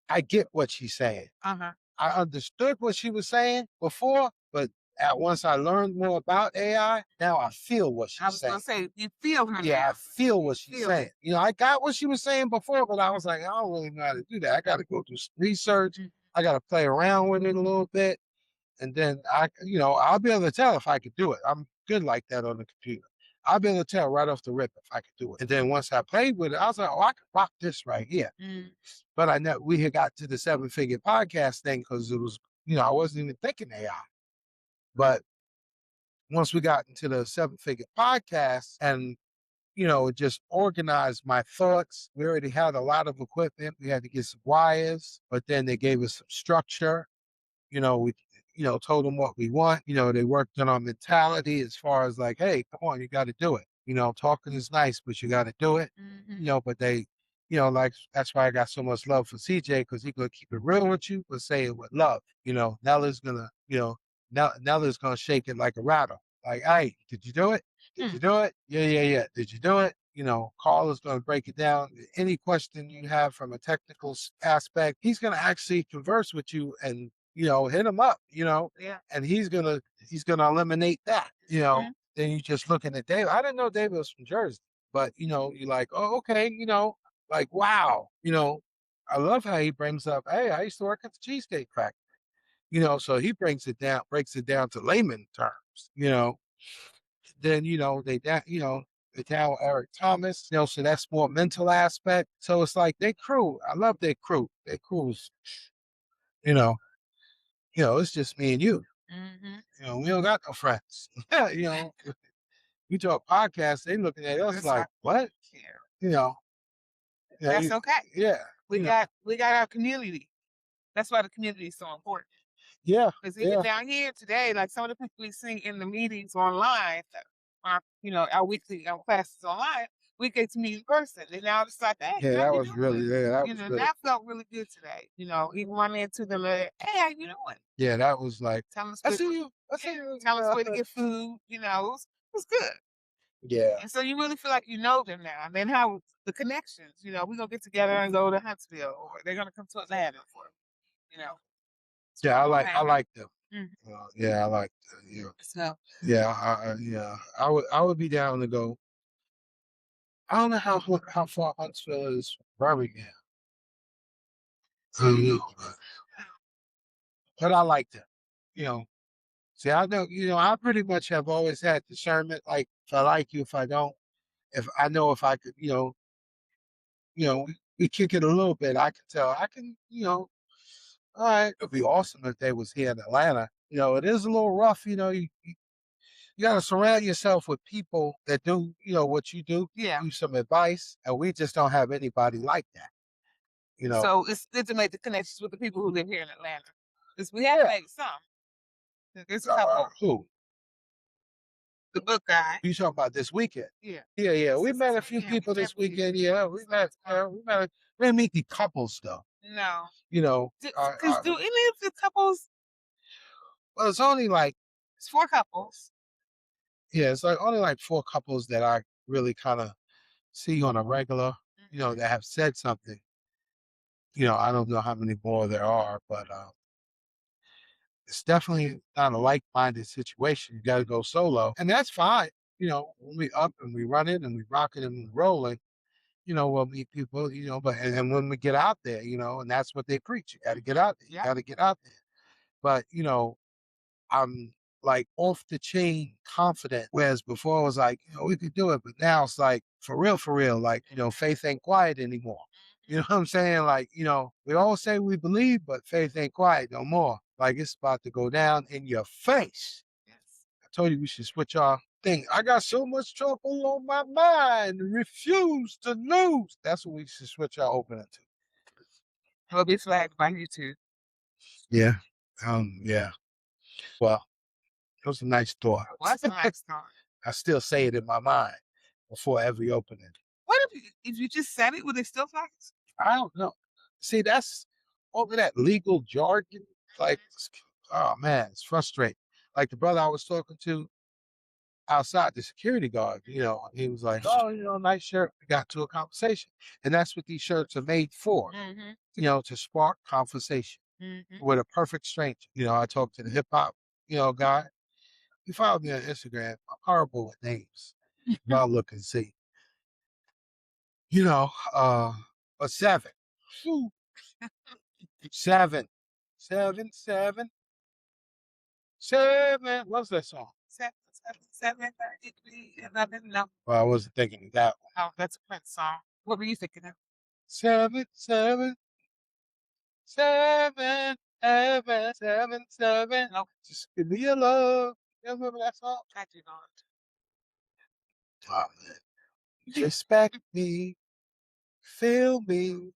I get what she's saying. Uh-huh. I understood what she was saying before, but once I learned more about AI, now I feel what I she's was gonna saying. say you feel her Yeah, now. I feel what she's Feel it. saying. I got what she was saying before, but I was like, I don't really know how to do that. I got to go do some research. Mhm. I got to play around with it a little bit. And then I'll be able to tell if I could do it. I'm good like that on the computer. I'll be able to tell right off the rip if I could do it. And then once I played with it, I was like, oh, I can rock this right here. Mm. But I know we had got to the seven-figure podcast thing because it was, I wasn't even thinking AI. But once we got into the seven-figure podcast and, it just organized my thoughts. We already had a lot of equipment. We had to get some wires, but then they gave us some structure. We, told them what we want. They worked on our mentality as far as like, hey, come on, you got to do it. Talking is nice, but you got to do it. Mm-hmm. But they, like that's why I got so much love for CJ because he gonna keep it real with you, but say it with love. Nella's gonna, Nella's gonna shake it like a rattle. Like, hey, did you do it? Did you do it? Yeah, yeah, yeah. Did you do it? Carl is going to break it down. Any question you have from a technical aspect, he's going to actually converse with you and hit him up. Yeah. And he's gonna eliminate that. Mhm. Then you just looking at David. I didn't know David was from Jersey, but you're like, oh, okay, like wow, I love how he brings up, hey, I used to work at the Cheesecake Factory. So he breaks it down to layman terms. Then they down Eric Thomas, so that's more mental aspect. So it's like they crew. I love their crew. Their crews, you know, it's just me and you. Mm-hmm. We don't got no friends. We talk podcasts, they looking at us That's like, what? care. You know, That's okay. yeah. We got our community. That's why the community is so important. Yeah. Because even down here today, like some of the people we see in the meetings online, our weekly classes online, we get to meet in person. And now it's like, hey, Yeah, how that you was doing? really, yeah, that was good. That felt really good today. Even running into them, like, hey, how you doing? Yeah, that was like, Tell us I see you. I see you. tell us where to get food. It was good. Yeah. And so you really feel like you know them now. And then how the connections, we're gonna get together and go to Huntsville, or they're gonna come to Atlanta for, you know. Yeah, I like them. Mhm. Yeah, I like So yeah, yeah. I would be down to go. I don't know how far Huntsville is from Birmingham. I don't know, but I like them. You know, See, I know, I pretty much have always had discernment. Like, if I like you, if I don't, if I know if I could, we kick it a little bit. I can tell. I can, all right. It'd be awesome if they was here in Atlanta. It is a little rough. You got to surround yourself with people that do, what you do. yeah. Give you some advice, and we just don't have anybody like that. So it's good to make the connections with the people who live here in Atlanta. Because we have made some. There's a couple. Who? The book guy. You talking about this weekend? Yeah. Yeah. We met a few people this weekend. Yeah, we didn't meet the couples though. No. You know, Because do any of the couples? well, it's only like It's 4 couples. yeah, it's like only like 4 couples that I really kind of see on a regular. That have said something. I don't know how many more there are, but it's definitely not a like-minded situation. You got to go solo, and that's fine. When we up and we run it and we rock it and we rolling, we'll meet people, but and when we get out there, and that's what they preach. You got to get out there. You got to get out there. But I'm like off the chain confident. Whereas before I was like, we could do it. But now it's like for real, like, faith ain't quiet anymore. You know what I'm saying? Like, we all say we believe, but faith ain't quiet no more. Like it's about to go down in your face. Yes. I told you we should switch our thing. I got so much trouble on my mind. Refuse to lose. That's what we should switch our opening to. We'll be flagged by YouTube. Yeah. Yeah. Well, it was a nice thought. It was a nice thought. I still say it in my mind before every opening. What if you just said it? Would they still flag us? I don't know. See, that's all of that legal jargon. Like, oh man, it's frustrating. Like the brother I was talking to outside, the security guard, he was like, oh, nice shirt. We got to a conversation. And that's what these shirts are made for, to spark conversation with a perfect stranger. I talked to the hip hop, guy. He followed me on Instagram. I'm horrible with names. I'll look and see. A 7. Whew. 7. 7, 7, 7. What's that song? 7, 7, 11. No. Well, I wasn't thinking of that one. Oh, that's a Prince song. What were you thinking of? 7, 7, 7, 7, 7, 7. No. Just give me your love. You remember that song? I do not. Oh, man. Respect me. Feel me.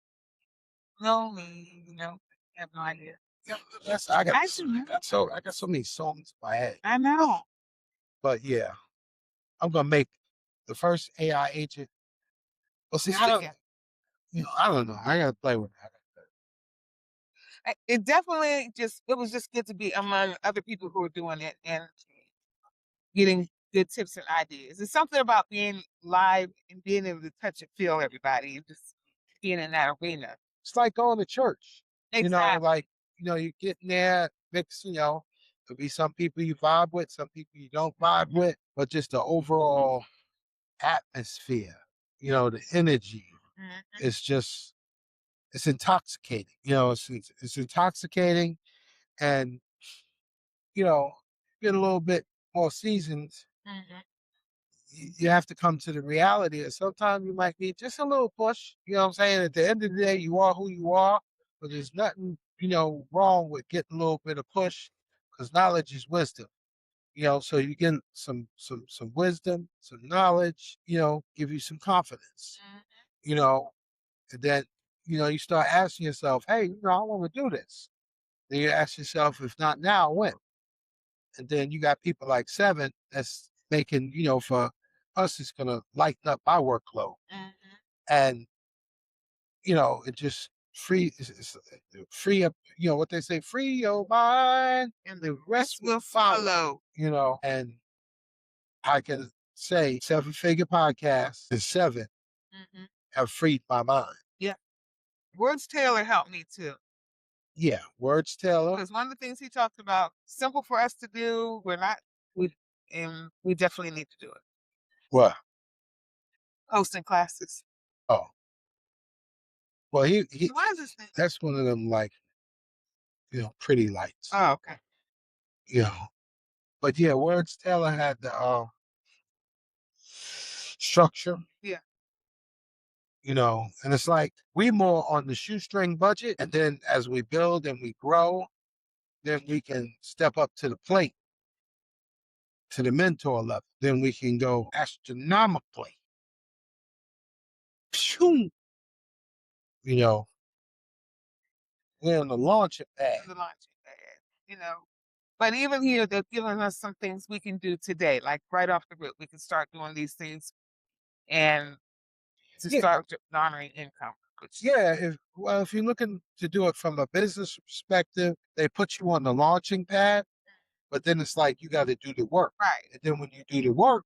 Know me. I have no idea. Yeah, I got so many songs in my head. I know. But yeah, I'm gonna make the first AI agent. Well, see, I don't know. I gotta play with it. It definitely it was just good to be among other people who are doing it and getting good tips and ideas. It's something about being live and being able to touch and feel everybody and just being in that arena. It's like going to church. Exactly. You get in there, mix, there'll be some people you vibe with, some people you don't vibe with, but just the overall atmosphere, the energy. It's intoxicating. It's intoxicating, and get a little bit more seasoned. You have to come to the reality that sometimes you might need just a little push. You know what I'm saying? At the end of the day, you are who you are, but there's nothing, wrong with getting a little bit of push because knowledge is wisdom. So you get some wisdom, some knowledge, give you some confidence. And then, you start asking yourself, hey, I want to do this. Then you ask yourself, if not now, when? And then you got people like 7 that's making, for us, it's going to lighten up our workload. And, it just free up, what they say, free your mind and the rest will follow. And I can say 7-figure podcasts and 7 have freed my mind. Yeah. Words Taylor helped me too. Yeah, Words Taylor. Because one of the things he talked about, simple for us to do, and we definitely need to do it. What? Hosting classes. Oh. Well, Why is this thing? That's one of them, like, pretty lights. Oh, okay. But yeah, Words Taylor had the structure. Yeah. And it's like we more on the shoestring budget, and then as we build and we grow, then we can step up to the plate, to the mentor level. Then we can go astronomically. Phew. We're on the launching pad. The launching pad, you know. But even here, they're giving us some things we can do today, like right off the rip, we can start doing these things and to Yeah, start garnering income. Which, yeah. If you're looking to do it from a business perspective, they put you on the launching pad, but then it's like you got to do the work. right. And then when you do the work,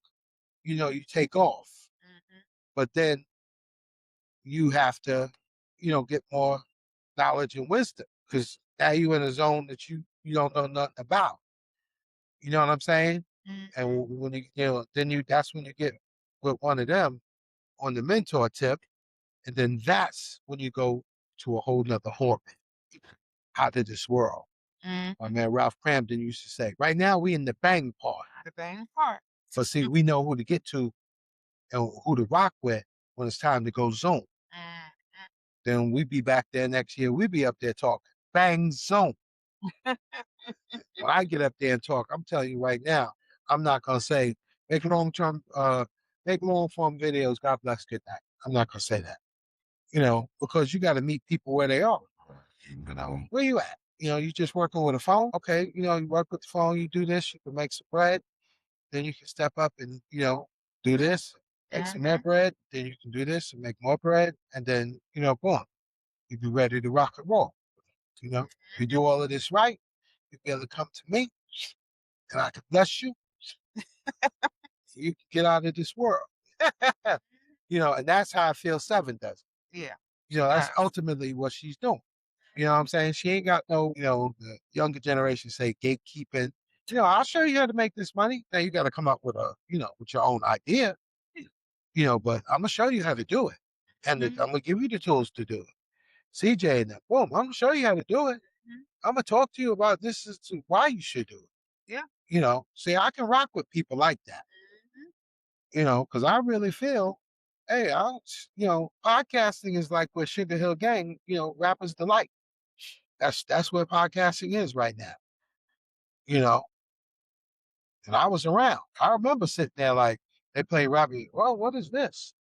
you take off. Hmm. But then you have to, get more knowledge and wisdom because now you in a zone that you don't know nothing about. You know what I'm saying? And Hmm. when then that's when you get with one of them on the mentor tip, and then that's when you go to a whole nother orbit out of this world. My Hmm. man Ralph Cramden used to say, right now we in the bang part. The bang part. But see, we know who to get to and who to rock with when it's time to go zone. Mm-hmm. Then we be back there next year. We be up there talking bang zone. When I get up there and talk, I'm telling you right now, I'm not gonna say make make long form videos. God bless, good night. I'm not gonna say that, because you got to meet people where they are. Where you at? You just working with a phone. Okay, you work with the phone. You do this. You can make some bread. Then you can step up and do this, make some more bread. Then you can do this and make more bread, and then boom, you be ready to rock and roll. If you do all of this right, you'll be able to come to me, and I can bless you. You can get out of this world. And that's how I feel Seven does. Yeah. That's ultimately what she's doing. You know what I'm saying? She ain't got no, the younger generation say gatekeeping. I'll show you how to make this money. Now you got to come up with with your own idea, but I'm gonna show you how to do it. And I'm gonna give you the tools to do it. CJ and them, boom, I'm gonna show you how to do it. I'm gonna talk to you about this is why you should do it. Yeah. See, I can rock with people like that, because I really feel, hey, podcasting is like where Sugar Hill Gang, rappers delight. That's where podcasting is right now, you know. And I was around. I remember sitting there like they play Robbie. Well, what is this?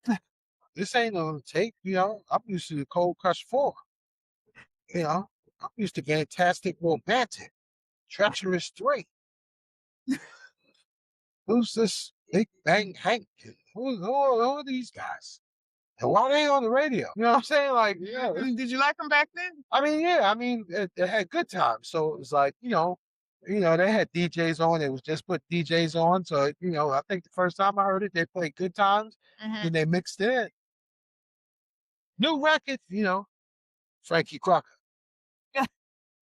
This ain't on the tape, I'm used to the Cold Crush 4, you know. I'm used to Fantastic Romantic, Treacherous 3. Who's this Big Bang Hank? Who are these guys? And why are they on the radio? You know what I'm saying? Like, yeah. Did you like them back then? I mean, yeah. I mean, it had good times. So it was like, they had DJs on. It was just put DJs on. So I think the first time I heard it, they played Good Times. Then they mixed it in. New record, Frankie Crocker.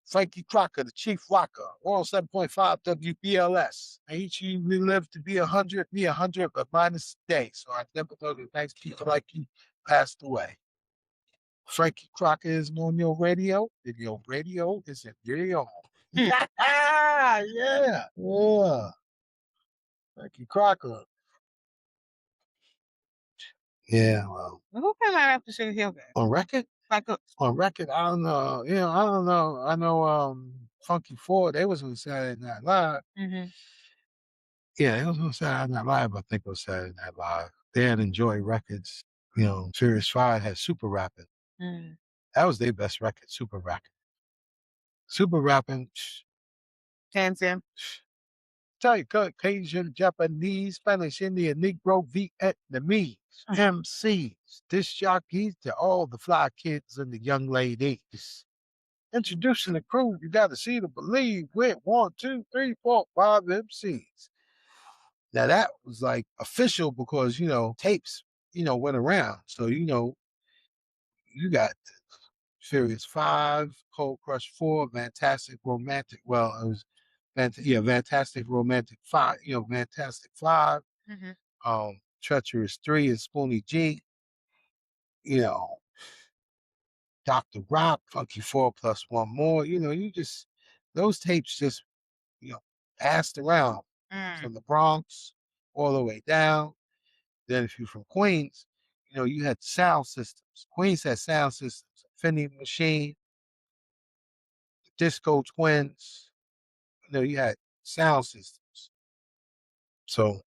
Frankie Crocker, the Chief Rocker, 107.5 WBLS. I each you live to be 100, me 100, but minus a day. So I never know that nice people like you passed away. Frankie Crocker is on your radio, and your radio is in video. Yeah. Yeah. Frankie Crocker. Yeah, well. Who came out after Sugar Hill Gang? On record? Like On record, I don't know. I don't know. I know Funky Four, they was on Saturday Night Live. Yeah, it was on Saturday Night Live. I think it was Saturday Night Live. They had Enjoy Records. Furious Five had Super Rapping. That was their best record, Super Rapping. Super Rapping. Hands in. Tell you, Caucasian, Japanese, Spanish, Indian, Negro, Vietnamese, MCs, disc jockeys to all the fly kids and the young ladies. Introducing the crew, you got to see to believe with 1, 2, 3, 4, 5 MCs. Now that was like official because, tapes, went around. So, you got Furious 5, Cold Crush 4, Fantastic Romantic. Well, it was Fantastic Romantic 5, Fantastic 5, Treacherous 3 and Spoonie G, you know, Dr. Rock, Funky 4 plus one more. Those tapes just, passed around from the Bronx all the way down. Then if you're from Queens, you had sound systems. Queens had sound systems, Fender Machine, Disco Twins. You had sound systems. So,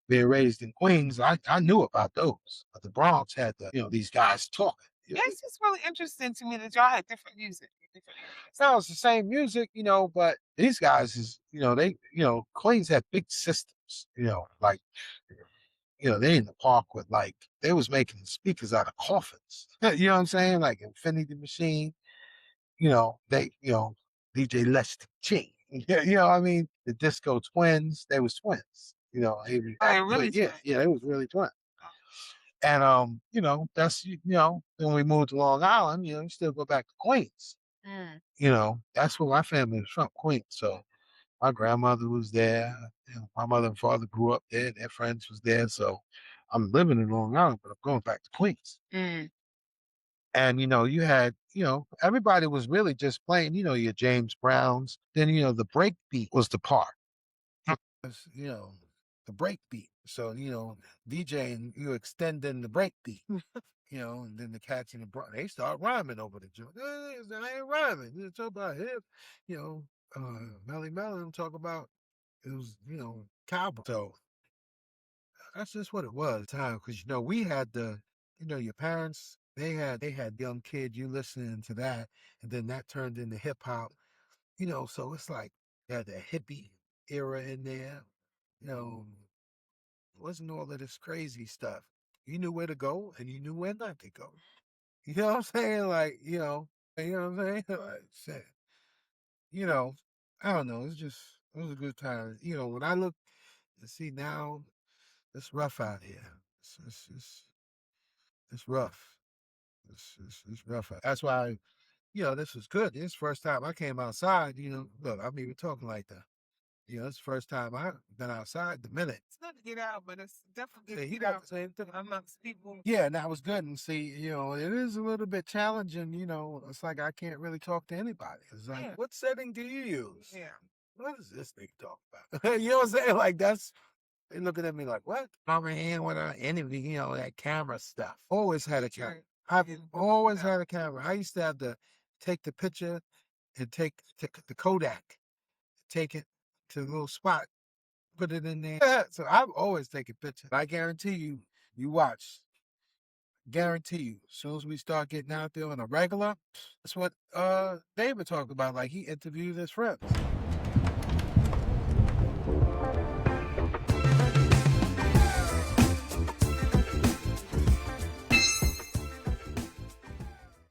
being raised in Queens, I knew about those. But the Bronx had these guys talking. It's just really interesting to me that y'all had different music. Different areas. No, it's the same music, but these guys is, Queens had big systems, like, they in the park with like, they was making speakers out of coffins. You know what I'm saying? Like Infinity Machine, DJ Lester King. Yeah, what I mean? The Disco Twins, they was twins. Oh, they're really Yeah, twins. yeah, they was really twins. And that's when we moved to Long Island, you still go back to Queens. Mm. That's where my family was from, Queens. So my grandmother was there. My mother and father grew up there. Their friends was there. So I'm living in Long Island, but I'm going back to Queens. Mm. And you had, everybody was really just playing, your James Browns. Then, the break beat was the part. You know, the break beat. So, DJing, you extending the break beat. And then the cats in the they start rhyming over the joint. I ain't rhyming. You talk about hip, you know, Melly Melon talk about it was, cowboy. So that's just what it was time because we had your parents they had young kid you listening to that and then that turned into hip hop. So it's like you had the hippie era in there. You know, wasn't all of this crazy stuff. You knew where to go and you knew where not to go. You know what I'm saying? Like, you know what I'm saying? Like, shit, you know, I don't know. It was a good time. When I look and see now, it's rough out here. It's rough. It's rough. That's why, this was good. This first time I came outside, look, I'm even talking like that. It's the first time I've been outside the minute. It's not to get out, but it's definitely Yeah, to he get got out the same thing. amongst people. Yeah, and that was good. And see, it is a little bit challenging, it's like I can't really talk to anybody. It's like, Yeah. what setting do you use? Yeah. What is this thing talk about? You know what I'm saying? Like they looking at me like, what? I'm in with an interview, that camera stuff. Always had a camera. I've always had a camera. I used to have to take the picture and take the Kodak, take it to a little spot, put it in there. So I've always taken pictures. I guarantee you, you watch. Guarantee you, as soon as we start getting out there on a regular, that's what David talked about. Like he interviewed his friends.